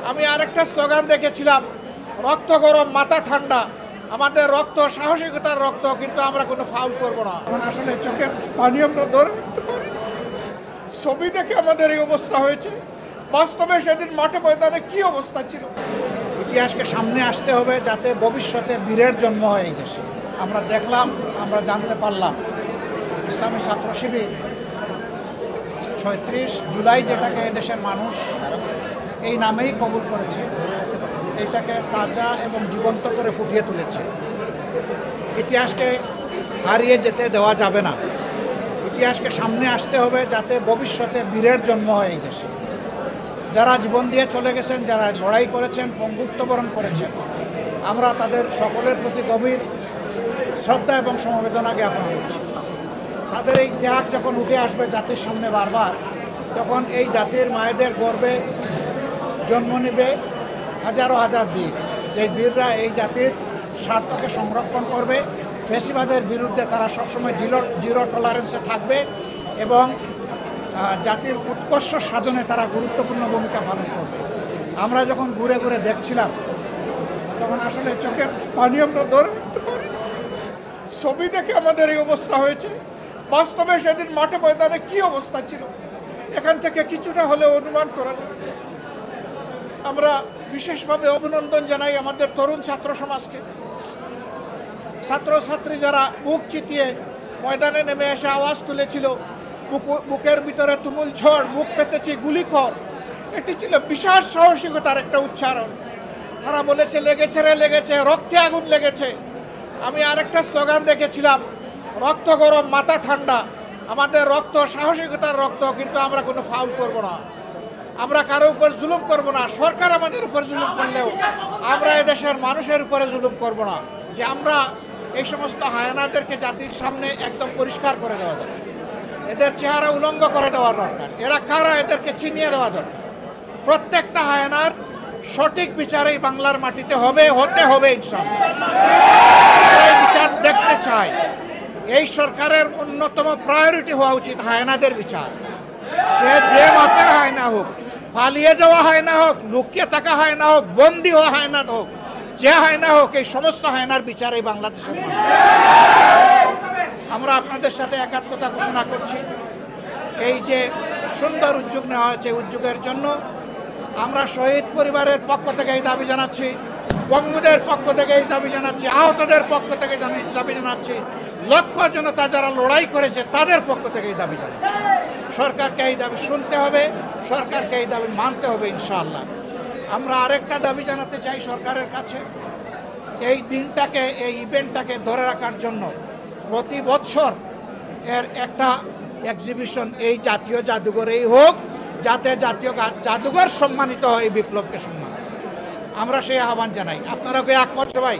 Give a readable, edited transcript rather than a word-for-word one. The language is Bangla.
আমি আরেকটা স্লোগান দেখেছিলাম, রক্ত গরম মাথা ঠান্ডা। আমাদের রক্ত সাহসিকতার রক্ত, কিন্তু আমরা কোনো ফাউল করব না। এখন আসলে চোখের পানি আমরা ধরে রাখতে পারি। ছবি দেখে আমাদের এই অবস্থা হয়েছে, বাস্তবে সেদিন মাঠে ময়দানে কি অবস্থা ছিল। ইতিহাসকে সামনে আসতে হবে যাতে ভবিষ্যতে বীরের জন্ম হয় এই দেশে। আমরা দেখলাম, আমরা জানতে পারলাম ইসলামী ছাত্র শিবির ৩৬ জুলাই যেটাকে দেশের মানুষ এই নামেই কবুল করেছে, এইটাকে তাজা এবং জীবন্ত করে ফুটিয়ে তুলেছে। ইতিহাসকে হারিয়ে যেতে দেওয়া যাবে না। ইতিহাসকে সামনে আসতে হবে যাতে ভবিষ্যতে বীরের জন্ম হয় এই দেশে। যারা জীবন দিয়ে চলে গেছেন, যারা লড়াই করেছেন, পঙ্গুত্ববরণ করেছেন, আমরা তাদের সকলের প্রতি গভীর শ্রদ্ধা এবং সমবেদনা জ্ঞাপন করছি। তাদের এই ত্যাগ যখন উঠে আসবে জাতির সামনে বারবার, তখন এই জাতির মায়েদের গর্বে জন্ম নেবে হাজারো হাজার বীর। যে বীররা এই জাতির স্বার্থকে সংরক্ষণ করবে, ফ্যাসিবাদের বিরুদ্ধে তারা সবসময় জিরো টলারেন্সে থাকবে এবং জাতির উৎকর্ষ সাধনে তারা গুরুত্বপূর্ণ ভূমিকা পালন করবে। আমরা যখন ঘুরে ঘুরে দেখছিলাম, তখন আসলে চোখের পানি আমরা ধরে রাখতে পারি। ছবি দেখে আমাদের এই অবস্থা হয়েছে, বাস্তবে সেদিন মাঠে ময়দানে কি অবস্থা ছিল এখান থেকে কিছুটা হলেও অনুমান করা যায়। আমরা বিশেষভাবে অভিনন্দন জানাই আমাদের তরুণ ছাত্র সমাজকে। ছাত্রছাত্রী যারা বুক চিতিয়ে ময়দানে নেমে এসে আওয়াজ তুলেছিল, বুকের ভিতরে তুমুল ঝড়, বুক পেতেছি গুলিখড়, এটি ছিল বিশাল সাহসিকতার একটা উচ্চারণ। তারা বলেছে লেগেছে রে লেগেছে, রক্তে আগুন লেগেছে। আমি আরেকটা স্লোগান দেখেছিলাম, রক্ত গরম মাথা ঠান্ডা। আমাদের রক্ত সাহসিকতার রক্ত, কিন্তু আমরা কোনো ফাউল করব না। আমরা কারো উপর জুলুম করব না। সরকার আমাদের উপর জুলুম করলেও আমরা এদেশের মানুষের উপরে জুলুম করব না। যে আমরা এই সমস্ত হায়ানাদেরকে জাতির সামনে একদম পরিষ্কার করে দেওয়া দরকার, এদের চেহারা উলঙ্গ করে দেওয়া দরকার। এরা কারা, এদেরকে চিনিয়ে দেওয়া দরকার। প্রত্যেকটা হায়ানার সঠিক বিচারেই বাংলার মাটিতে হতে হবে ইনশাআল্লাহ। এই বিচার দেখতে চাই। এই সরকারের অন্যতম প্রায়োরিটি হওয়া উচিত হায়নাদের বিচার। সে যে মাপের হায়না হোক, পালিয়ে যাওয়া হায়না হোক, লুকিয়ে থাকা হায়না হোক, বন্দী হওয়া হায়না হোক, যে হায়না হোক, এই সমস্ত হায়নার বিচার এই বাংলাদেশের মানুষ। আমরা আপনাদের সাথে একাত্মতা ঘোষণা করছি। এই যে সুন্দর উদ্যোগ নেওয়া হয়েছে, উদ্যোগের জন্য আমরা শহীদ পরিবারের পক্ষ থেকে এই দাবি জানাচ্ছি, বঙ্গদের পক্ষ থেকে এই দাবি জানাচ্ছি, আহতদের পক্ষ থেকে দাবি জানাচ্ছি, লক্ষ জনতা যারা লড়াই করেছে তাদের পক্ষ থেকে এই দাবি জানাচ্ছি। সরকারকে এই দাবি শুনতে হবে, সরকারকে এই দাবি মানতে হবে ইনশাআল্লাহ। আমরা আরেকটা দাবি জানাতে চাই সরকারের কাছে, এই দিনটাকে, এই ইভেন্টটাকে ধরে রাখার জন্য প্রতি বছর এর একটা এক্সিবিশন এই জাতীয় জাদুঘরেই হোক, যাতে জাতীয় জাদুঘর সম্মানিত হয়, এই বিপ্লবকে সম্মান। আমরা সেই আহ্বান জানাই। আপনারা কি একমত সবাই?